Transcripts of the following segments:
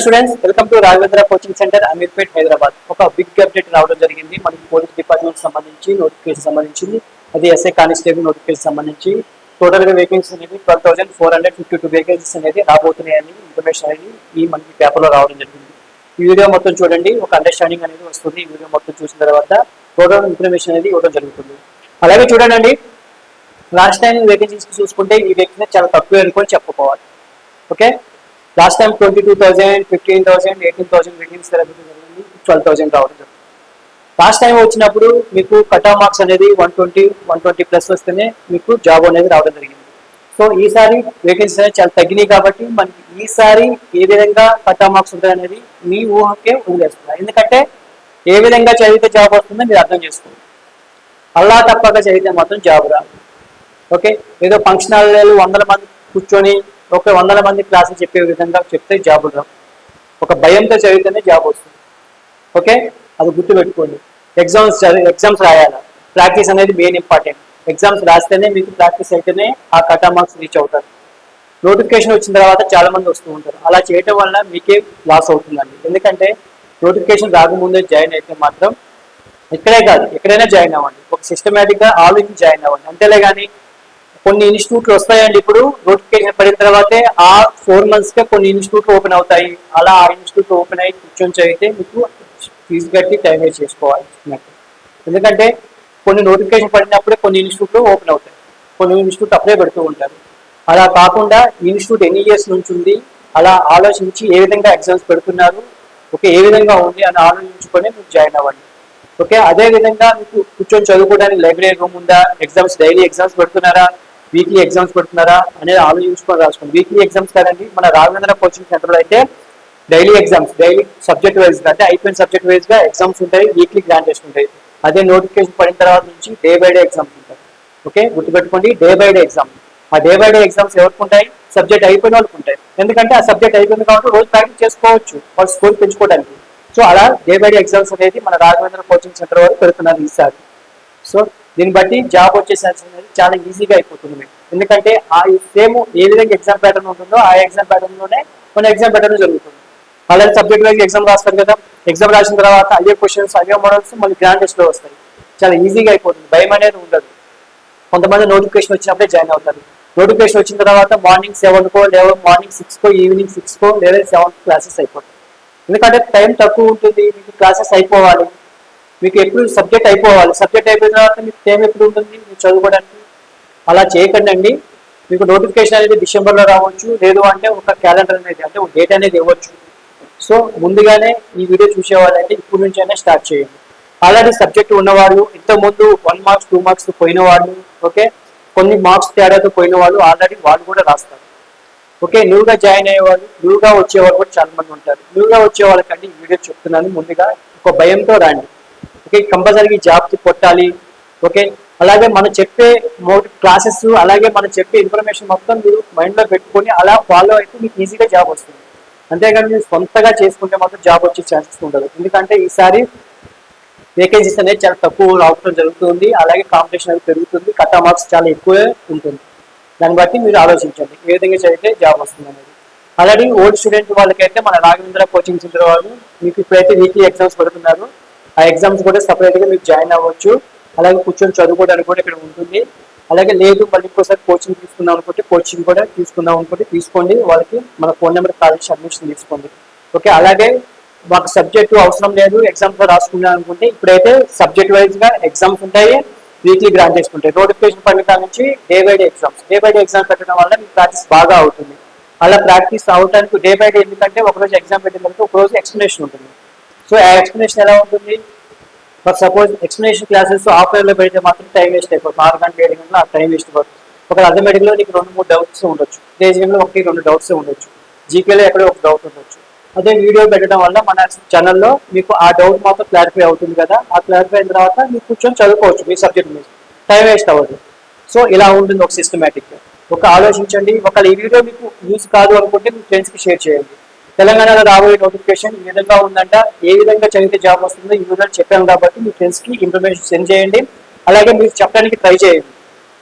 Students welcome to Raghavendra coaching centre Ameerpet Hyderabad. ఒక big update రావడం జరిగింది మనకి పోలీస్ డిపార్ట్మెంట్ సంబంధించి నోటిఫికేషన్ సంబంధించింది. అది ఎస్ఐ కానిస్టేబుల్ నోటిఫికేషన్ సంబంధించి టోటల్ గా వేకెన్సీ అనేది 12,452 వేకెన్సీస్ అనేది రాబోతున్నాయని ఇన్ఫర్మేషన్ అనేది ఈ మనకి పేపర్ లో రావడం జరిగింది. ఈ వీడియో మొత్తం చూడండి, ఒక అండర్స్టాండింగ్ అనేది వస్తుంది. ఈ వీడియో మొత్తం చూసిన తర్వాత టోటల్ ఇన్ఫర్మేషన్ అనేది ఇవ్వడం జరుగుతుంది. అలాగే చూడండి, లాస్ట్ టైం వేకెన్సీస్ చూసుకుంటే ఈ వేకెన్సీ చాలా తక్కువ అనుకొని చెప్పుకోవాలి. ఓకే, లాస్ట్ టైం 22,000, 15,000, 18,000 వేకెన్సీ జరిగింది, 12,000 రావడం జరిగింది. లాస్ట్ టైం వచ్చినప్పుడు మీకు కట్ ఆఫ్ మార్క్స్ అనేది 120 ప్లస్ వస్తేనే మీకు జాబ్ అనేది రావడం జరిగింది. సో ఈసారి వేకెన్సీ అనేది చాలా తగ్గినాయి కాబట్టి మనకి ఈసారి ఏ విధంగా కట్ ఆఫ్ మార్క్స్ ఉంటాయి అనేది మీ ఊహకే వదిలేస్తున్నారు. ఎందుకంటే ఏ విధంగా చదివితే జాబ్ వస్తుందో మీరు అర్థం చేసుకోండి. అల్లా తప్పక చదివితే మాత్రం జాబ్ రాదు. ఓకే, ఏదో ఫంక్షన్ హాల్లో 100 మంది కూర్చొని ఒక 100 మంది క్లాసులు చెప్పే విధంగా చెప్తే జాబ్ రావు. ఒక భయంతో చదివితేనే జాబ్ వస్తుంది. ఓకే, అది గుర్తుపెట్టుకోండి. ఎగ్జామ్స్ రాయాలి. ప్రాక్టీస్ అనేది మెయిన్ ఇంపార్టెంట్. ఎగ్జామ్స్ రాస్తేనే మీకు ప్రాక్టీస్ అయితేనే ఆ కట్ ఆఫ్ మార్క్స్ రీచ్ అవుతారు. నోటిఫికేషన్ వచ్చిన తర్వాత చాలా మంది వస్తూ ఉంటారు. అలా చేయడం వల్ల మీకే లాస్ అవుతుందండి. ఎందుకంటే నోటిఫికేషన్ రాకముందే జాయిన్ అయితే మాత్రం ఇక్కడే కాదు ఎక్కడైనా జాయిన్ అవ్వండి. ఒక సిస్టమేటిక్గా ఆలోచించి జాయిన్ అవ్వండి. అంతేలే కానీ కొన్ని ఇన్స్టిట్యూట్లు వస్తాయండి. ఇప్పుడు నోటిఫికేషన్ పడిన తర్వాతే ఆ 4 months గా కొన్ని ఇన్స్టిట్యూట్లు ఓపెన్ అవుతాయి. అలా ఆ ఇన్స్టిట్యూట్ ఓపెన్ అయ్యి కూర్చొని చదివితే మీకు ఫీజు కట్టి టైం వేస్ట్ చేసుకోవాలి. ఎందుకంటే కొన్ని నోటిఫికేషన్ పడినప్పుడే కొన్ని ఇన్స్టిట్యూట్లు ఓపెన్ అవుతాయి, కొన్ని ఇన్స్టిట్యూట్ అప్పుడే పెడుతూ ఉంటారు. అలా కాకుండా ఇన్స్టిట్యూట్ ఎన్ని ఇయర్స్ నుంచి ఉంది అలా ఆలోచించి ఏ విధంగా ఎగ్జామ్స్ పెడుతున్నారు, ఓకే ఏ విధంగా ఉంది అని ఆలోచించుకొని మీకు జాయిన్ అవ్వండి. ఓకే, అదే విధంగా మీకు కూర్చొని చదువుకోవడానికి లైబ్రరీ రూమ్ ఉందా, ఎగ్జామ్స్ డైలీ ఎగ్జామ్స్ పెడుతున్నారా, వీక్లీ ఎగ్జామ్స్ పెడుతున్నారా అనేది ఆలోచించుకొని రాసుకోండి. వీక్లీ ఎగ్జామ్స్ కాదండి, మన రాఘవేంద్ర కోచింగ్ సెంటర్లో అయితే daily exams, daily subject wise గా అంటే అయిపోయిన సబ్జెక్ట్ వైజ్ గా ఎగ్జామ్స్ ఉంటాయి, వీక్లీ గ్రాండ్ టెస్ట్ ఉంటాయి. అదే నోటిఫికేషన్ పడిన తర్వాత నుంచి డే బై డే ఎగ్జామ్స్ ఉంటాయి. ఓకే, గుర్తుపెట్టుకోండి, డే బై డే ఎగ్జామ్. ఆ డే బై డే ఎగ్జామ్స్ ఎవరికి ఉంటాయి? సబ్జెక్ట్ అయిపోయిన వాళ్ళకి ఉంటాయి. ఎందుకంటే ఆ సబ్జెక్ట్ అయిపోయింది కాబట్టి రోజు ప్రాక్టీస్ చేసుకోవచ్చు వాళ్ళ స్కోర్ పెంచుకోవడానికి. సో అలా డే బై డే ఎగ్జామ్స్ అనేది మన రాఘవేంద్ర కోచింగ్ సెంటర్ వారు పెడుతున్నారు ఈసారి. సో దీన్ని బట్టి జాబ్ వచ్చే ఛాన్స్ అనేది చాలా ఈజీగా అయిపోతుంది మీకు. ఎందుకంటే ఆ సేమ్ ఏ విధంగా ఎగ్జామ్ ప్యాటర్న్ ఉంటుందో ఆ ఎగ్జామ్ ప్యాటర్న్ లోనే మన ఎగ్జామ్ ప్యాటర్న్ జరుగుతుంది. అలాగే సబ్జెక్ట్ వైజ్ ఎగ్జామ్ రాస్తారు కదా, ఎగ్జామ్ రాసిన తర్వాత అయ్యే క్వశ్చన్స్ అయ్యే మోడల్స్ మళ్ళీ గ్రాండ్ టెస్ట్ లో వస్తాయి. చాలా ఈజీగా అయిపోతుంది, భయం అనేది ఉండదు. కొంతమంది నోటిఫికేషన్ వచ్చినప్పుడే జాయిన్ అవుతారు. నోటిఫికేషన్ వచ్చిన తర్వాత మార్నింగ్ 7కో లేదా మార్నింగ్ 6కో ఈవినింగ్ 6కో లేదా 7 క్లాసెస్ అయిపోతాయి. ఎందుకంటే టైం తక్కువ ఉంటుంది, మీకు క్లాసెస్ అయిపోవాలి, మీకు ఎప్పుడు సబ్జెక్ట్ అయిపోవాలి. సబ్జెక్ట్ అయిపోయిన తర్వాత మీకు టైం ఎప్పుడు ఉంటుంది మీరు చదువుకోవడానికి. అలా చేయకండి అండి. మీకు నోటిఫికేషన్ అనేది డిసెంబర్లో రావచ్చు, లేదు అంటే ఒక క్యాలెండర్ అనేది అంటే ఒక డేట్ అనేది ఇవ్వచ్చు. సో ముందుగానే ఈ వీడియో చూసేవాళ్ళంటే ఇప్పటి నుంచైనా స్టార్ట్ చేయండి. ఆల్రెడీ సబ్జెక్ట్ ఉన్నవాళ్ళు, ఇంతకుముందు 1 marks 2 marks పోయిన వాళ్ళు, ఓకే కొన్ని మార్క్స్ తేడాతో పోయిన వాళ్ళు ఆల్రెడీ వాళ్ళు కూడా రాస్తారు. ఓకే, న్యూగా జాయిన్ అయ్యేవాళ్ళు, న్యూగా వచ్చేవాళ్ళు కూడా చాలా మంది ఉంటారు. న్యూగా వచ్చే వాళ్ళకంటే ఈ వీడియో చెప్తున్నాను, ముందుగా ఒక భయంతో రండి. ఓకే, కంపల్సరీగా జాబ్కి కొట్టాలి. ఓకే, అలాగే మనం చెప్పే క్లాసెస్ అలాగే మనం చెప్పే ఇన్ఫర్మేషన్ మొత్తం మీరు మైండ్లో పెట్టుకొని అలా ఫాలో అయితే మీకు ఈజీగా జాబ్ వస్తుంది. అంతేగాని మీరు సొంతగా చేసుకుంటే మాత్రం జాబ్ వచ్చే ఛాన్సెస్ ఉండదు. ఎందుకంటే ఈసారి వేకెన్సీస్ అనేది చాలా తక్కువ రావడం జరుగుతుంది. అలాగే కాంపిటీషన్ అనేది పెరుగుతుంది, కట్ ఆఫ్ మార్క్స్ చాలా ఎక్కువే ఉంటుంది. దాన్ని బట్టి మీరు ఆలోచించండి ఏ విధంగా చదివితే జాబ్ వస్తుంది అనేది. ఆల్రెడీ ఓల్డ్ స్టూడెంట్ వాళ్ళకైతే మన రాఘవేంద్ర కోచింగ్ సెంటర్ వాళ్ళు మీకు ఇప్పుడైతే వీక్లీ ఎగ్జామ్స్ పెడుతున్నారు. ఆ ఎగ్జామ్స్ కూడా సపరేట్గా మీరు జాయిన్ అవ్వచ్చు. అలాగే కూర్చొని చదువుకోవడానికి కూడా ఇక్కడ ఉంటుంది. అలాగే లేదు మళ్ళీ ఇంకోసారి కోచింగ్ తీసుకుందాం అనుకుంటే కోచింగ్ కూడా తీసుకుందాం అనుకుంటే తీసుకోండి. వాళ్ళకి మన ఫోన్ నెంబర్ కాల్ చేసి అడ్మిషన్ తీసుకోండి. ఓకే, అలాగే మాకు సబ్జెక్టు అవసరం లేదు ఎగ్జామ్స్ రాసుకున్నాం అనుకుంటే ఇప్పుడైతే సబ్జెక్ట్ వైజ్ గా ఎగ్జామ్స్ ఉంటాయి, వీక్లీ గ్రాండ్ టెస్ట్ ఉంటాయి. నోటిఫికేషన్ పడిన నుంచి డే బై డే ఎగ్జామ్స్ పెట్టడం వల్ల మీకు ప్రాక్టీస్ బాగా అవుతుంది. అలా ప్రాక్టీస్ అవడానికి డే బై డే, ఎందుకంటే ఒకరోజు ఎగ్జామ్ పెట్టిన తర్వాత ఒకరోజు ఎక్స్ప్లెనేషన్ ఉంటుంది. సో ఆ ఎక్స్ప్లెనేషన్ ఎలా ఉంటుంది? ఫర్ సపోజ్ ఎక్స్ప్లెనేషన్ క్లాసెస్ ఆఫ్లైన్లో పెడితే మాత్రం టైం వేస్ట్ అయిపోతుంది. 6 గంటలు 7 గంటలు ఆ టైం వేస్ట్ అయిపోతుంది. ఒక అథమెటిక్లో నీకు 2-3 డౌట్స్ ఉండొచ్చు, రీజనింగ్లో 1-2 డౌట్స్ ఉండొచ్చు, జీకేలో ఎక్కడో ఒక డౌట్ ఉండొచ్చు. అదే వీడియో పెట్టడం వల్ల మన ఛానల్లో మీకు ఆ డౌట్ మాత్రం క్లారిఫై అవుతుంది కదా. ఆ క్లారిఫై అయిన తర్వాత మీరు కూర్చొని చదువుకోవచ్చు మీ సబ్జెక్ట్ మీద, టైం వేస్ట్ అవ్వదు. సో ఇలా ఉంటుంది ఒక సిస్టమేటిక్గా. ఒక ఆలోచించండి. ఒకవేళ ఈ వీడియో మీకు యూజ్ కాదు అనుకుంటే మీ ఫ్రెండ్స్కి షేర్ చేయండి. తెలంగాణలో రాబోయే నోటిఫికేషన్ ఈ విధంగా ఉందంట, ఏ విధంగా చదివితే జాబ్ వస్తుందో ఈ విధంగా చెప్పాను కాబట్టి మీ ఫ్రెండ్స్కి ఇన్ఫర్మేషన్ సెండ్ చేయండి. అలాగే మీరు చెప్పడానికి ట్రై చేయండి.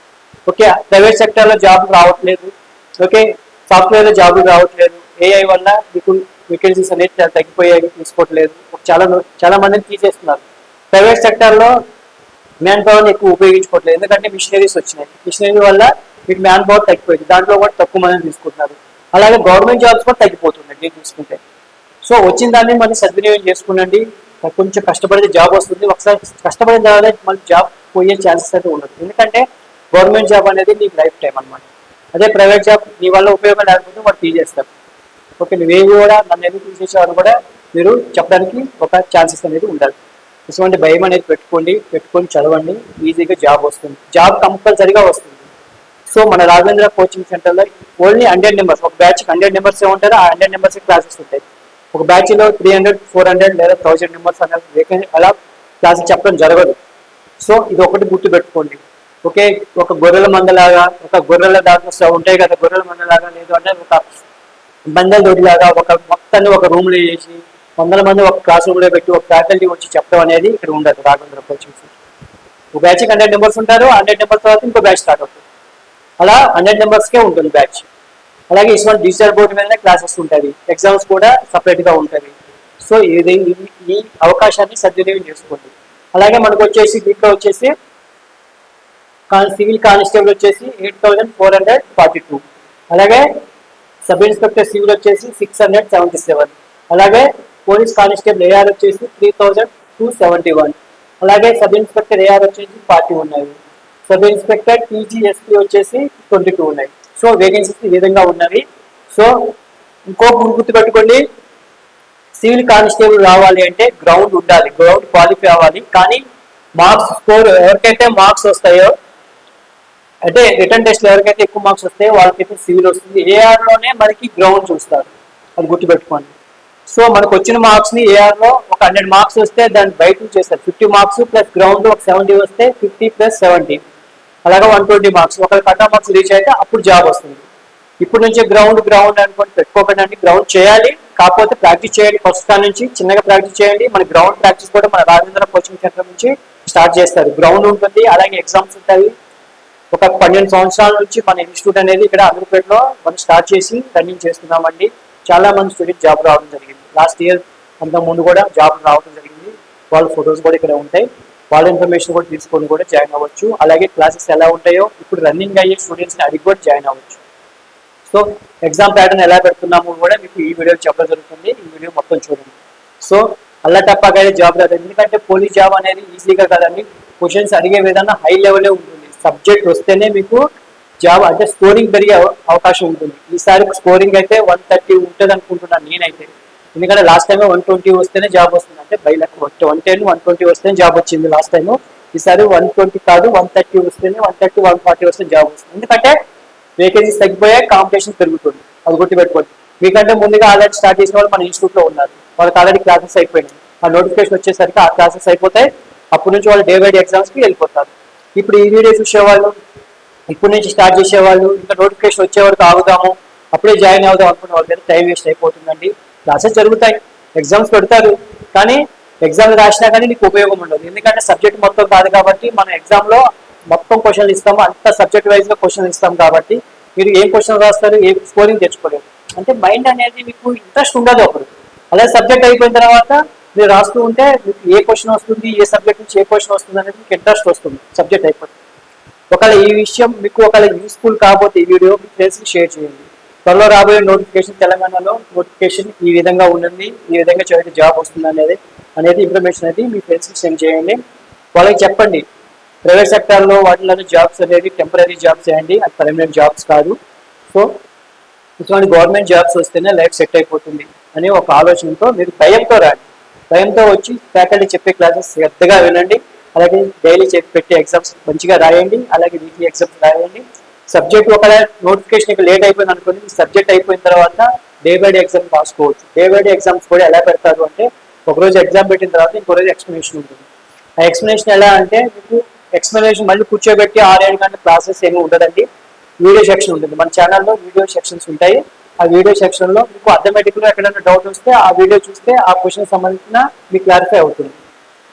ఓకే, ప్రైవేట్ సెక్టర్లో జాబ్ రావట్లేదు, ఓకే సాఫ్ట్వేర్లో జాబులు రావట్లేదు, ఏఐ వల్ల మీకు వేకెన్సీస్ అనేది చాలా తగ్గిపోయాయి, తీసుకోవట్లేదు. చాలా మందిని తీసేస్తున్నారు. ప్రైవేట్ సెక్టార్లో మ్యాన్ పవర్ ఎక్కువ ఉపయోగించుకోవట్లేదు, ఎందుకంటే మిషనరీస్ వచ్చినాయి. మిషనరీ వల్ల వీటి మ్యాన్ పవర్ తగ్గిపోయింది, దాంట్లో కూడా తక్కువ మందిని తీసుకుంటున్నారు. అలాగే గవర్నమెంట్ జాబ్స్ కూడా తగ్గిపోతున్నాయి నేను చూసుకుంటే. సో వచ్చిన దాన్ని మళ్ళీ సద్వినియోగం చేసుకునండి. కొంచెం కష్టపడితే జాబ్ వస్తుంది. ఒకసారి కష్టపడిన తర్వాత మళ్ళీ జాబ్ పోయే ఛాన్సెస్ అయితే ఉండదు, ఎందుకంటే గవర్నమెంట్ జాబ్ అనేది నీకు లైఫ్ టైం అనమాట. అదే ప్రైవేట్ జాబ్ నీ వల్ల ఉపయోగం లేకపోతే వాడు తీసేస్తారు. ఓకే, నువ్వేమి కూడా నన్ను ఎందుకు తీసేసేవారు కూడా మీరు చెప్పడానికి ఒక ఛాన్సెస్ అనేది ఉండాలి. ఇటువంటి భయం అనేది పెట్టుకొని చదవండి, ఈజీగా జాబ్ వస్తుంది. జాబ్ కంపల్సరీగా వస్తుంది. సో మన రాఘవేంద్ర కోచింగ్ సెంటర్లో ఓన్లీ 100 మెంబర్స్, ఒక బ్యాచ్కి 100 మెంబర్స్ ఉంటారు. ఆ 100 మెంబర్స్ క్లాసెస్ ఉంటాయి. ఒక బ్యాచ్లో 300, 400 లేదా 1000 మెంబర్స్ అనేది అలా క్లాసెస్ చెప్పడం జరగదు. సో ఇది ఒకటి గుర్తు పెట్టుకోండి. ఓకే, ఒక గొర్రెల మందలాగా, ఒక గొర్రెల దాంట్లో ఉంటాయి కదా గొర్రెల మందలాగా, లేదు అంటే ఒక బందల దొడిలాగా ఒక మొత్తాన్ని ఒక రూమ్లో చేసి 100 మంది ఒక క్లాస్ రూమ్లో పెట్టి ఒక ఫ్యాకల్టీ వచ్చి చెప్పడం అనేది ఇక్కడ ఉండదు రాఘవేంద్ర కోచింగ్ సెంటర్. ఒక బ్యాచ్కి 100 మెంబర్స్ ఉంటారు. 100 మెంబర్స్ తర్వాత ఇంకో బ్యాచ్ స్టార్ట్ అవుతుంది. అలా 100 మెంబర్స్కే ఉంటుంది బ్యాచ్. అలాగే ఇటువంటి డిజిటల్ బోర్డు మీదనే క్లాసెస్ ఉంటుంది, ఎగ్జామ్స్ కూడా సపరేట్గా ఉంటుంది. సో ఈ అవకాశాన్ని సద్వినియోగం చేసుకోండి. అలాగే మనకు వచ్చేసి దీంట్లో వచ్చేసి సివిల్ కానిస్టేబుల్ వచ్చేసి 8442, అలాగే సబ్ ఇన్స్పెక్టర్ సివిల్ వచ్చేసి 677, అలాగే పోలీస్ కానిస్టేబుల్ ఏఆర్ వచ్చేసి 3271, అలాగే సబ్ ఇన్స్పెక్టర్ ఏఆర్ వచ్చేసి 40 ఉన్నాయి. సబ్ ఇన్స్పెక్టర్ టీజీఎస్పీ వచ్చేసి 22 ఉన్నాయి. సో వేకెన్సీస్ ఈ విధంగా ఉన్నవి. సో ఇంకో గుర్తుపెట్టుకోండి, సివిల్ కానిస్టేబుల్ రావాలి అంటే గ్రౌండ్ ఉండాలి, గ్రౌండ్ క్వాలిఫై అవ్వాలి. కానీ మార్క్స్ స్కోర్ ఎవరికైతే మార్క్స్ వస్తాయో, అంటే రిటర్న్ టెస్ట్ ఎవరికైతే ఎక్కువ మార్క్స్ వస్తాయో వాళ్ళకైతే సివిల్ వస్తుంది. ఏఆర్లోనే మనకి గ్రౌండ్ చూస్తారు, అది గుర్తుపెట్టుకోండి. సో మనకు వచ్చిన మార్క్స్ని ఏఆర్లో ఒక 100 మార్క్స్ వస్తే దాన్ని బయట చేస్తారు. 50 మార్క్స్ ప్లస్ గ్రౌండ్ ఒక 70 వస్తే 50 + 70, అలాగే 120 మార్క్స్. ఒకవేళ కట్ ఆఫ్ మార్క్స్ రీచ్ అయితే అప్పుడు జాబ్ వస్తుంది. ఇప్పుడు నుంచి గ్రౌండ్ అనుకోండి పెట్టుకోకండి, గ్రౌండ్ చేయాలి. కాకపోతే ప్రాక్టీస్ చేయండి, ఫస్ట్ కా నుంచి చిన్నగా ప్రాక్టీస్ చేయండి. మన గ్రౌండ్ ప్రాక్టీస్ కూడా మన రాఘవేంద్ర కోచింగ్ సెంటర్ నుంచి స్టార్ట్ చేస్తారు. గ్రౌండ్ ఉంటుంది, అలాగే ఎగ్జామ్స్ ఉంటాయి. ఒక 12 సంవత్సరాల నుంచి మన ఇన్స్టిట్యూట్ అనేది ఇక్కడ అమీర్పేటలో మనం స్టార్ట్ చేసి రన్నింగ్ చేస్తున్నామండి. చాలా మంది స్టూడెంట్స్ జాబ్ రావడం జరిగింది. లాస్ట్ ఇయర్ అంత ముందు కూడా జాబ్ రావడం జరిగింది. వాళ్ళ ఫొటోస్ కూడా ఇక్కడ ఉంటాయి. వాళ్ళ ఇన్ఫర్మేషన్ కూడా తీసుకొని కూడా జాయిన్ అవ్వచ్చు. అలాగే క్లాసెస్ ఎలా ఉంటాయో ఇప్పుడు రన్నింగ్ అయ్యే స్టూడెంట్స్ని అడిగి కూడా జాయిన్ అవ్వచ్చు. సో ఎగ్జామ్ ప్యాటర్న్ ఎలా పెడుతున్నామో కూడా మీకు ఈ వీడియో చెప్పడం జరుగుతుంది. ఈ వీడియో మొత్తం చూడండి. సో అలా తప్పకైతే జాబ్ రాదు, ఎందుకంటే పోలీస్ జాబ్ అనేది ఈజీగా కదండి. క్వశ్చన్స్ అడిగే విధానం హై లెవెలే ఉంటుంది. సబ్జెక్ట్ వస్తేనే మీకు జాబ్ అంటే స్కోరింగ్ పెరిగే అవకాశం ఉంటుంది. ఈసారి స్కోరింగ్ అయితే 130 ఉంటుంది అనుకుంటున్నాను నేనైతే, ఎందుకంటే లాస్ట్ టైం 120 వస్తేనే జాబ్ వస్తుంది. అంటే బై లక్ 110, 120 వస్తేనే జాబ్ వచ్చింది లాస్ట్ టైం. ఈసారి 120 కాదు 130 వస్తేనే, 130, 140 వస్తే జాబ్ వస్తుంది. ఎందుకంటే వేకెన్సీస్ తగ్గిపోయాయి, కాంపిటీషన్ పెరుగుతుంది. అది గుర్తుపెట్టుకోండి. మీకంటే ముందుగా ఆల్రెడీ స్టార్ట్ చేసిన వాళ్ళు మన ఇన్స్టిట్యూట్లో ఉన్నారు, వాళ్ళకి ఆల్రెడీ క్లాసెస్ అయిపోయినాయి. ఆ నోటిఫికేషన్ వచ్చేసరికి ఆ క్లాసెస్ అయిపోతాయి. అప్పటి నుంచి వాళ్ళు డే బై డే ఎగ్జామ్స్కి వెళ్ళిపోతారు. ఇప్పుడు ఈ వీడియో చూసేవాళ్ళు, ఇప్పటి నుంచి స్టార్ట్ చేసేవాళ్ళు, ఇంకా నోటిఫికేషన్ వచ్చే వరకు ఆగుదాము, అప్పుడే జాయిన్ అవుదాం అనుకున్న వాళ్ళ దగ్గర టైం వేస్ట్ అయిపోతుందండి. క్లాసెస్ జరుగుతాయి, ఎగ్జామ్స్ పెడతారు, కానీ ఎగ్జామ్ రాసినా కానీ నీకు ఉపయోగం ఉండదు. ఎందుకంటే సబ్జెక్ట్ మొత్తం కాదు కాబట్టి మన ఎగ్జామ్లో మొత్తం క్వశ్చన్లు ఇస్తాము, అంత సబ్జెక్ట్ వైజ్గా క్వశ్చన్ ఇస్తాం కాబట్టి మీరు ఏం క్వశ్చన్ రాస్తారు, ఏ స్కోరింగ్ తెచ్చుకోలేదు. అంటే మైండ్ అనేది మీకు ఇంట్రెస్ట్ ఉండదు అప్పుడు. అలాగే సబ్జెక్ట్ అయిపోయిన తర్వాత మీరు రాస్తూ ఉంటే మీకు ఏ క్వశ్చన్ వస్తుంది, ఏ సబ్జెక్ట్ నుంచి ఏ క్వశ్చన్ వస్తుంది అనేది మీకు ఇంట్రెస్ట్ వస్తుంది సబ్జెక్ట్ అయిపోతుంది. ఒకవేళ ఈ విషయం మీకు ఒకవేళ యూస్ఫుల్ కాకపోతే ఈ వీడియో మీ ఫ్రెండ్స్కి షేర్ చేయండి. త్వరలో రాబోయే నోటిఫికేషన్, తెలంగాణలో నోటిఫికేషన్ ఈ విధంగా ఉంటుంది, ఈ విధంగా చదివితే జాబ్ వస్తుంది అనేది ఇన్ఫర్మేషన్ అనేది మీ ఫ్రెండ్స్కి సెండ్ చేయండి. వాళ్ళకి చెప్పండి ప్రైవేట్ సెక్టార్లో వాటిలో జాబ్స్ అనేది టెంపరీ జాబ్స్ చేయండి, అది పర్మనెంట్ జాబ్స్ కాదు. సో ఇటువంటి గవర్నమెంట్ జాబ్స్ వస్తేనే లైఫ్ సెట్ అయిపోతుంది అనే ఒక ఆలోచనతో మీరు భయంతో రండి. భయంతో వచ్చి ఫ్యాకల్టీ చెప్పే క్లాసెస్ శ్రద్ధగా వినండి. అలాగే డైలీ పెట్టే ఎగ్జామ్స్ మంచిగా రాయండి, అలాగే వీక్లీ ఎగ్జామ్స్ రాయండి. సబ్జెక్ట్ ఒకవేళ నోటిఫికేషన్ లేట్ అయిపోయింది అనుకోండి, సబ్జెక్ట్ అయిపోయిన తర్వాత డే బై డే ఎగ్జామ్ రాసుకోవచ్చు. డే బై డే ఎగ్జామ్స్ కూడా ఎలా పెడతారు అంటే, ఒకరోజు ఎగ్జామ్ పెట్టిన తర్వాత ఇంకో రోజు ఎక్స్ప్లెనేషన్ ఉంటుంది. ఆ ఎక్స్ప్లెనేషన్ ఎలా అంటే మీకు ఎక్స్ప్లెనేషన్ మళ్ళీ కూర్చోబెట్టి 6-7 గంటల క్లాసెస్ ఏమి ఉండదండి. వీడియో సెక్షన్ ఉంటుంది, మన ఛానల్లో వీడియో సెక్షన్స్ ఉంటాయి. ఆ వీడియో సెక్షన్లో మీకు ఆటోమేటిక్గా ఎక్కడైనా డౌట్ వస్తే ఆ వీడియో చూస్తే ఆ క్వశ్చన్ సంబంధించిన మీకు క్లారిఫై అవుతుంది.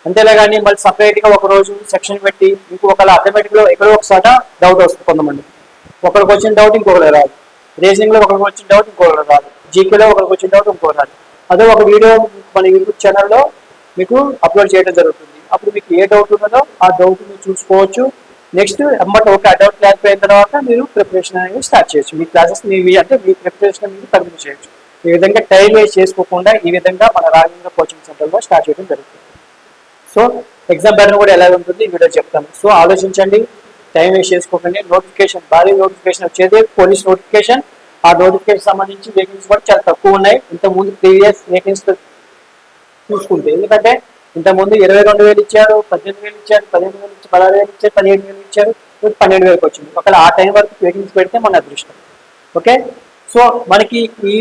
అంతేలా కానీ మళ్ళీ సపరేట్గా ఒక రోజు సెక్షన్ పెట్టి మీకు ఒకవేళ ఆటోమేటిక్గా ఎక్కడో ఒకసాట డౌట్ వస్తుంది. కొంతమంది ఒకరికి వచ్చిన డౌట్ ఇంకొకరు రాదు, రీజనింగ్లో ఒకరికి వచ్చిన డౌట్ ఇంకొకరు రాదు, జీకేలో ఒకరికి వచ్చిన డౌట్ ఇంకొకరు రాదు. అదే ఒక వీడియో మన యూట్యూబ్ ఛానల్లో మీకు అప్లోడ్ చేయడం జరుగుతుంది. అప్పుడు మీకు ఏ డౌట్ ఉన్నదో ఆ డౌట్ మీరు చూసుకోవచ్చు. నెక్స్ట్ ఒక డౌట్ క్లారిఫై అయిన తర్వాత మీరు ప్రిపరేషన్ అనేది స్టార్ట్ చేయొచ్చు. మీ క్లాసెస్ అంటే మీ ప్రిపరేషన్ మీరు కంటిన్యూ చేయొచ్చు. ఈ విధంగా టైం వేస్ట్ చేసుకోకుండా ఈ విధంగా మన రాఘవేంద్ర కోచింగ్ సెంటర్లో స్టార్ట్ చేయడం జరుగుతుంది. సో ఎగ్జామ్ ప్యాటర్న్ కూడా ఎలా ఉంటుంది ఈ వీడియో చెప్తాను. సో ఆలోచించండి, టైం వేస్ట్ చేసుకోకండి. నోటిఫికేషన్ భారీ నోటిఫికేషన్ వచ్చేది పోలీస్ నోటిఫికేషన్. ఆ నోటిఫికేషన్ సంబంధించి వేకెన్సీ కూడా చాలా తక్కువ ఉన్నాయి. ఇంతకుముందు ప్రీవియస్ వేకెన్సీ చూసుకుంటే, ఎందుకంటే ఇంతకుముందు 22,000 ఇచ్చారు, 18,000 ఇచ్చారు, 15,000 ఇచ్చారు, 16,000 ఇచ్చారు, 17,000 ఇచ్చారు, 12,000 వచ్చింది. ఒకవేళ ఆ టైం వరకు వేకెన్సీ పెడితే మన అదృష్టం. ఓకే, సో మనకి ఈ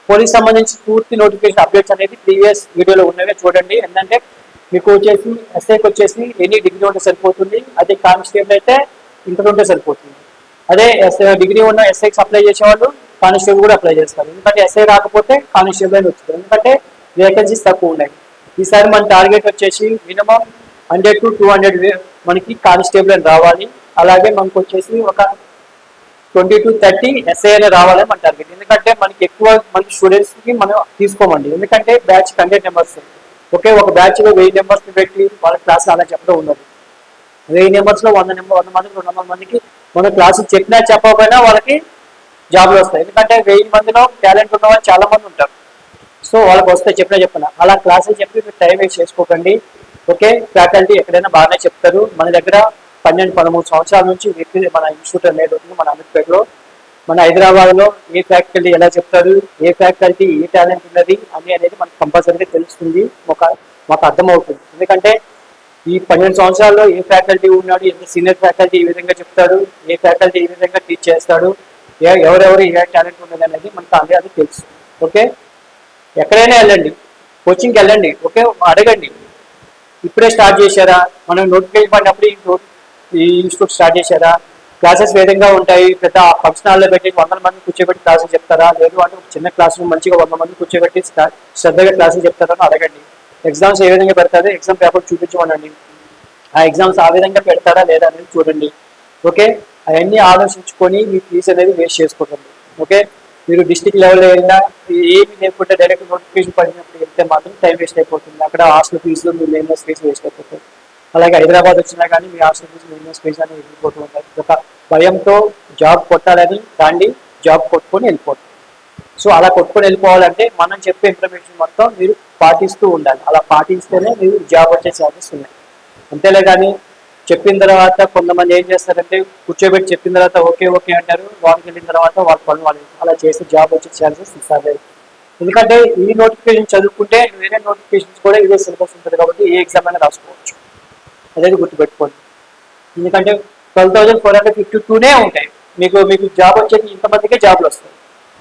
పోలీస్ సంబంధించి పూర్తి నోటిఫికేషన్ అప్డేట్స్ అనేది ప్రీవియస్ వీడియోలో ఉన్నవే చూడండి. ఏంటంటే మీకు వచ్చేసి ఎస్ఐకి వచ్చేసి ఎనీ డిగ్రీ ఉంటే సరిపోతుంది. అదే కానిస్టేబుల్ అయితే ఇంటర్ ఉంటే సరిపోతుంది. అదే డిగ్రీ ఉన్న ఎస్ఐకి అప్లై చేసేవాళ్ళు కానిస్టేబుల్ కూడా అప్లై చేస్తారు. ఎందుకంటే ఎస్ఐ రాకపోతే కానిస్టేబుల్ అని వచ్చింది. ఎందుకంటే వేకెన్సీస్ తక్కువ ఉన్నాయి. ఈసారి మన టార్గెట్ వచ్చేసి మినిమం 100 to 200 మనకి కానిస్టేబుల్ అని రావాలి. అలాగే మనకు వచ్చేసి ఒక 20 to 30 ఎస్ఐ అని రావాలని మన టార్గెట్. ఎందుకంటే మనకి ఎక్కువ మనకి స్టూడెంట్స్కి మనం తీసుకోమండి. ఎందుకంటే బ్యాచ్ 100 మెంబర్స్. ఓకే, ఒక బ్యాచ్లో 1000 మెంబర్స్ని పెట్టి వాళ్ళ క్లాసులు అలా చెప్పడం ఉండదు. 1000 మెంబర్స్లో 100 మందికి 200 మందికి మన క్లాసు చెప్పినా చెప్పకపోయినా వాళ్ళకి జాబ్లు వస్తాయి. ఎందుకంటే 1000 మందిలో టాలెంట్ ఉన్న వాళ్ళు చాలా మంది ఉంటారు. సో వాళ్ళకి వస్తాయి చెప్పినా అలా క్లాసులు చెప్పి మీరు టైం వేస్ట్ చేసుకోకండి. ఓకే, ఫ్యాకల్టీ ఎక్కడైనా బాగానే చెప్తారు. మన దగ్గర 12-13 సంవత్సరాల నుంచి మన ఇన్స్టిట్యూట్ అనేది ఉంది. మన అమీర్పేటలో, మన హైదరాబాద్లో ఏ ఫ్యాకల్టీ ఎలా చెప్తారు, ఏ ఫ్యాకల్టీ ఏ టాలెంట్ ఉన్నది అని అనేది మనకు కంపల్సరీగా తెలుస్తుంది, మాకు అర్థమవుతుంది. ఎందుకంటే ఈ 12 సంవత్సరాల్లో ఏ ఫ్యాకల్టీ ఉన్నాడు, ఎంత సీనియర్ ఫ్యాకల్టీ ఈ విధంగా చెప్తారు, ఏ ఫ్యాకల్టీ ఈ విధంగా టీచ్ చేస్తాడు, ఎవరెవరు ఏ టాలెంట్ ఉన్నది అనేది మనకు అది తెలుసు. ఓకే, ఎక్కడైనా వెళ్ళండి, కోచింగ్కి వెళ్ళండి. ఓకే, అడగండి ఇప్పుడే స్టార్ట్ చేశారా, మనం నోటిఫికేషన్ పడినప్పుడు ఈ ఇన్స్టిట్యూట్ స్టార్ట్ చేశారా, క్లాసెస్ విధంగా ఉంటాయి, పెద్ద ఫంక్షన్ హాల్లో పెట్టి 100 మంది కూర్చోబెట్టి క్లాసెస్ చెప్తారా, లేదు అంటే ఒక చిన్న క్లాస్ రూమ్ మంచిగా 100 మంది కూర్చోబెట్టి శ్రద్ధగా క్లాసెస్ చెప్తారని అడగండి. ఎగ్జామ్స్ ఏ విధంగా పెడతారో ఎగ్జామ్ పేపర్ చూపించమనండి. ఆ ఎగ్జామ్స్ ఆ విధంగా పెడతారా లేదా అనేది చూడండి. ఓకే, అవన్నీ ఆలోచించుకొని మీ ఫీజు అనేది వేస్ట్ చేసుకోకండి. ఓకే, మీరు డిస్ట్రిక్ట్ లెవెల్లో వెళ్ళినా ఏమి లేకుంటే డైరెక్ట్ నోటిఫికేషన్ పడినప్పుడు వెళ్తే మాత్రం టైం వేస్ట్ అయిపోతుంది. అక్కడ హాస్టల్ ఫీజులు మీ మెయిన్ ఫీజు వేస్ట్ అయిపోతుంది. అలాగే హైదరాబాద్ వచ్చినా కానీ మీ హాస్టల్ ఫీజు మెయిన్ ఫీజు అనేది వెళ్ళిపోతూ ఉంటాయి. ఒక భయంతో జాబ్ కొట్టాలని దాన్ని జాబ్ కొట్టుకొని వెళ్ళిపోతుంది. సో అలా కొట్టుకొని వెళ్ళిపోవాలంటే మనం చెప్పే ఇన్ఫర్మేషన్ మొత్తం మీరు పాటిస్తూ ఉండాలి. అలా పాటిస్తేనే మీరు జాబ్ వచ్చే ఛాన్సెస్ ఉన్నాయి. అంతేలే కానీ చెప్పిన తర్వాత కొంతమంది ఏం చేస్తారంటే కూర్చోబెట్టి చెప్పిన తర్వాత ఓకే ఓకే అంటారు, వాళ్ళకి వెళ్ళిన తర్వాత వాళ్ళ పనులు వాళ్ళు అలా చేస్తే జాబ్ వచ్చే ఛాన్సెస్ ఇస్తారు. ఎందుకంటే ఈ నోటిఫికేషన్ చదువుకుంటే వేరే నోటిఫికేషన్స్ కూడా ఇదే సిలబస్ ఉంటుంది కాబట్టి ఏ ఎగ్జామ్ అయినా రాసుకోవచ్చు. అదేది గుర్తుపెట్టుకోండి. ఎందుకంటే 12,452 ఉంటాయి. మీకు జాబ్ వచ్చేది ఇంతమందికే జాబ్లు వస్తాయి.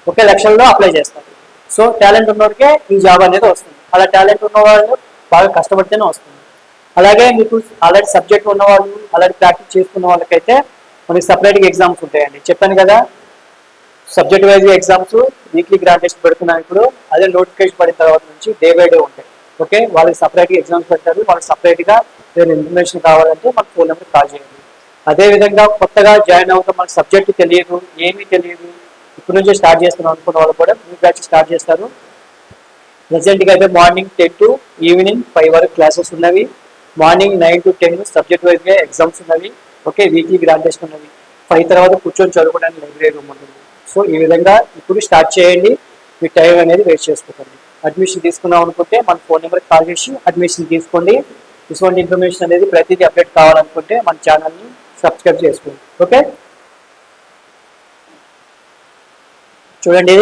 ఒకే లక్షల్లో అప్లై చేస్తారు. సో టాలెంట్ ఉన్నవాడికే ఈ జాబ్ అనేది వస్తుంది. అలా టాలెంట్ ఉన్న వాళ్ళు బాగా కష్టపడితేనే వస్తుంది. అలాగే మీకు ఆల్రెడీ సబ్జెక్ట్ ఉన్నవాళ్ళు, ఆల్రెడీ ప్రాక్టీస్ చేసుకున్న వాళ్ళకైతే మనకి సపరేట్గా ఎగ్జామ్స్ ఉంటాయండి. చెప్పాను కదా, subject wise exams weekly grand test పెడుతున్నాను ఇప్పుడు. అదే నోటిఫికేషన్ పడిన తర్వాత నుంచి డే బై డే ఉంటాయి. ఓకే, వాళ్ళకి సపరేట్గా ఎగ్జామ్స్ పెడతారు. వాళ్ళకి సపరేట్గా ఏదైనా ఇన్ఫర్మేషన్ కావాలంటే మనకు ఫోన్ నెంబర్ కాల్ చేయండి. అదేవిధంగా కొత్తగా జాయిన్ అవుతాం, మనకు సబ్జెక్ట్ తెలియదు, ఏమీ తెలియదు, ఇప్పుడు నుంచే స్టార్ట్ చేస్తున్నాం అనుకున్న వాళ్ళు కూడా మీ బ్యాచ్ స్టార్ట్ చేస్తారు. ప్రెసెంట్గా అయితే మార్నింగ్ 10 to ఈవినింగ్ 5 వరకు క్లాసెస్ ఉన్నవి. మార్నింగ్ 9 to 10 సబ్జెక్ట్ వైజ్గా ఎగ్జామ్స్ ఉన్నవి. ఓకే, వీక్లీ గ్రాండ్ టెస్ట్ ఉన్నవి. 5 తర్వాత కూర్చొని చదువుకోవడానికి లైబ్రరీ రూమ్ ఉంటుంది. సో ఈ విధంగా ఇప్పుడు స్టార్ట్ చేయండి. మీ టైం అనేది వేస్ట్ చేసుకోకండి. అడ్మిషన్ తీసుకున్నాం అనుకుంటే మన ఫోన్ నెంబర్కి కాల్ చేసి అడ్మిషన్ తీసుకోండి. ఇటువంటి ఇన్ఫర్మేషన్ అనేది ప్రతిదీ అప్డేట్ కావాలనుకుంటే మన ఛానల్ని సబ్స్క్రైబ్ చేసుకోండి. ఓకే, చూడండి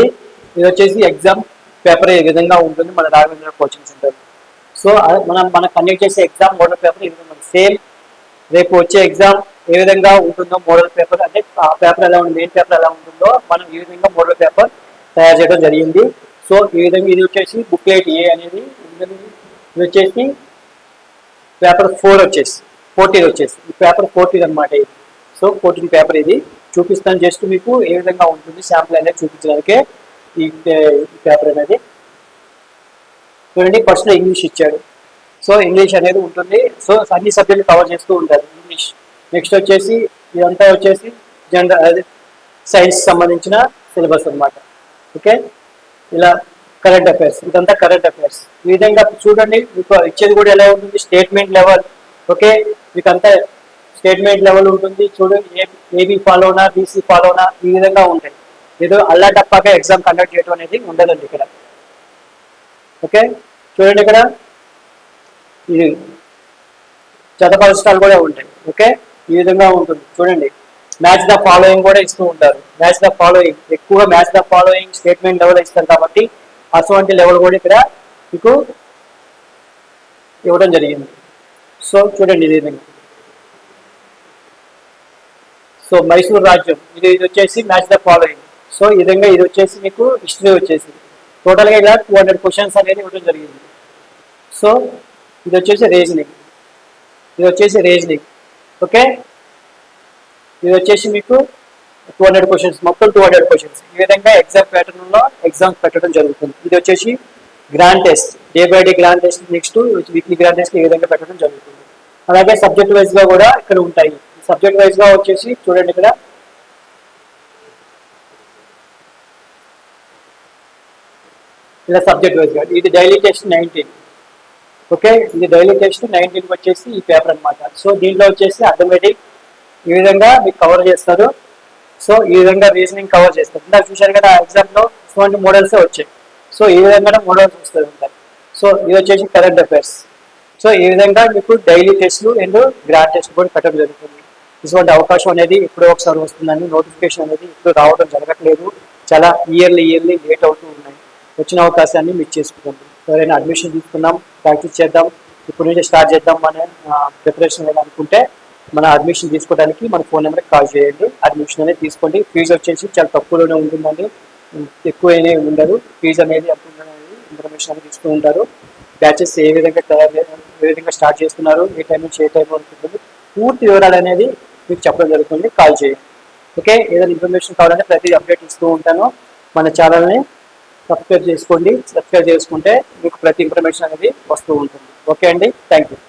ఇది వచ్చేసి ఎగ్జామ్ పేపర్ ఏ విధంగా ఉంటుంది మన రాఘవేంద్ర కోచింగ్ సెంటర్. సో మనం కండక్ట్ చేసే ఎగ్జామ్ మోడల్ పేపర్ ఈ విధంగా సేమ్ రేపు వచ్చే ఎగ్జామ్ ఏ విధంగా ఉంటుందో మోడల్ పేపర్, అంటే ఆ పేపర్ ఎలా ఉంటుంది, మెయిన్ పేపర్ ఎలా ఉంటుందో మనం ఈ విధంగా మోడల్ పేపర్ తయారు చేయడం జరిగింది. సో ఈ విధంగా ఇది వచ్చేసి బుక్లెట్ ఏ అనేది, ఇది వచ్చేసి పేపర్ 4 వచ్చేసి 14 వచ్చేసి ఈ పేపర్ 14 అనమాట ఇది. సో 14 పేపర్ ఇది చూపిస్తాను. జస్ట్ మీకు ఏ విధంగా ఉంటుంది శాంపుల్ అనేది చూపించడానికే ఈ పేపర్ అనేది. చూడండి, ఫస్ట్ ఇంగ్లీష్ ఇచ్చాడు. సో ఇంగ్లీష్ అనేది ఉంటుంది. సో అన్ని సబ్జెక్టులు కవర్ చేస్తూ ఉంటారు ఇంగ్లీష్. నెక్స్ట్ వచ్చేసి ఇదంతా వచ్చేసి జనరల్ సైన్స్ సంబంధించిన సిలబస్ అనమాట. ఓకే, ఇలా కరెంట్ అఫైర్స్, ఇదంతా కరెంట్ అఫైర్స్. ఈ విధంగా చూడండి, మీకు ఇచ్చేది కూడా ఎలా ఉంటుంది, స్టేట్మెంట్ లెవెల్. ఓకే, మీకు అంతా స్టేట్మెంట్ లెవెల్ ఉంటుంది. చూడండి, ఏబీ ఫాలోనా, బీసీ ఫాలోనా, ఈ విధంగా ఉంటాయి. ఏదో అల్లా టప్పాగా ఎగ్జామ్ కండక్ట్ చేయడం అనేది ఉండదండి ఇక్కడ. ఓకే, చూడండి ఇక్కడ ఇది చదపరిష్టాలు కూడా ఉంటాయి. ఓకే, ఈ విధంగా ఉంటుంది. చూడండి, మ్యాచ్ ద ఫాలోయింగ్ కూడా ఇస్తూ ఉంటారు. మ్యాచ్ ద ఫాలోయింగ్, ఎక్కువగా match the following statement level ఇస్తారు కాబట్టి అటువంటి లెవెల్ కూడా ఇక్కడ మీకు ఇవ్వడం జరిగింది. సో చూడండి, ఇది విధంగా. సో మైసూర్ రాజ్యం, ఇది వచ్చేసి మ్యాచ్ ద ఫాలోయింగ్. సో ఈ విధంగా ఇది వచ్చేసి మీకు హిస్టరీ వచ్చేసి టోటల్గా ఇలా 200 క్వశ్చన్స్ అనేది ఇవ్వడం జరిగింది. సో ఇది వచ్చేసి రీజనింగ్, ఇది వచ్చేసి రీజనింగ్. ఓకే, ఇది వచ్చేసి మీకు 200 క్వశ్చన్స్, మొత్తం 200 క్వశ్చన్స్. ఈ విధంగా ఎగ్జామ్ ప్యాటర్న్ లో ఎగ్జామ్స్ పెట్టడం జరుగుతుంది. ఇది వచ్చేసి grand test, day by day grand test, next weekly grand test ఈ విధంగా పెట్టడం జరుగుతుంది. అలాగే సబ్జెక్ట్ వైజ్ గా కూడా ఇక్కడ ఉంటాయి. సబ్జెక్ట్ వైజ్ గా వచ్చేసి చూడండి ఇక్కడ ఇలా సబ్జెక్ట్ వైజ్ గా ఇది డైలీ టెస్ట్ 19. ఓకే, ఇది డైలీ టెస్ట్ 19 వచ్చేసి ఈ పేపర్ అనమాట. సో దీంట్లో వచ్చేసి అథమెటిక్ ఈ విధంగా మీకు కవర్ చేస్తారు. సో ఈ విధంగా రీజనింగ్ కవర్ చేస్తారు. ఇందాక చూశారు కదా ఎగ్జామ్ లో ఇటువంటి మోడల్సే వచ్చాయి. సో ఈ విధంగా మోడల్స్ వస్తూ ఉంటాయి. సో ఇది వచ్చేసి కరెంట్ అఫైర్స్. సో ఈ విధంగా మీకు డైలీ టెస్ట్లు అండ్ గ్రాండ్ టెస్ట్ కూడా పెట్టడం జరుగుతుంది. ఇటువంటి అవకాశం అనేది ఎప్పుడో ఒకసారి వస్తుందని, నోటిఫికేషన్ అనేది ఇప్పుడు రావడం జరగట్లేదు. చాలా ఇయర్లీ లేట్ అవుతూ ఉన్నాయి. వచ్చిన అవకాశాన్ని మిస్ చేసుకుంటుంది. ఎవరైనా అడ్మిషన్ తీసుకున్నాం, ప్రాక్టీస్ చేద్దాం, ఇప్పుడు నుంచి స్టార్ట్ చేద్దాం అనే ప్రిపరేషన్ అనుకుంటే మన అడ్మిషన్ తీసుకోవడానికి మన ఫోన్ నెంబర్కి కాల్ చేయండి. అడ్మిషన్ అనేది తీసుకోండి. ఫీజు వచ్చేసి చాలా తక్కువలోనే ఉంటుందండి, ఎక్కువ ఉండదు. ఫీజు అనేది అనేది ఇన్ఫర్మేషన్ అనేది ఇస్తూ ఉంటారు. బ్యాచెస్ ఏ విధంగా ఏ విధంగా స్టార్ట్ చేస్తున్నారు, ఏ టైం నుంచి ఏ టైం ఉంటుంది, పూర్తి వివరాలు అనేది మీకు చెప్పడం జరుగుతుంది. కాల్ చేయండి. ఓకే, ఏదైనా ఇన్ఫర్మేషన్ కావాలంటే ప్రతి అప్డేట్ ఇస్తూ ఉంటాను. మన ఛానల్ని సబ్స్క్రైబ్ చేసుకోండి. సబ్స్క్రైబ్ చేసుకుంటే మీకు ప్రతి ఇన్ఫర్మేషన్ అనేది వస్తూ ఉంటుంది. ఓకే అండి, థ్యాంక్ యూ.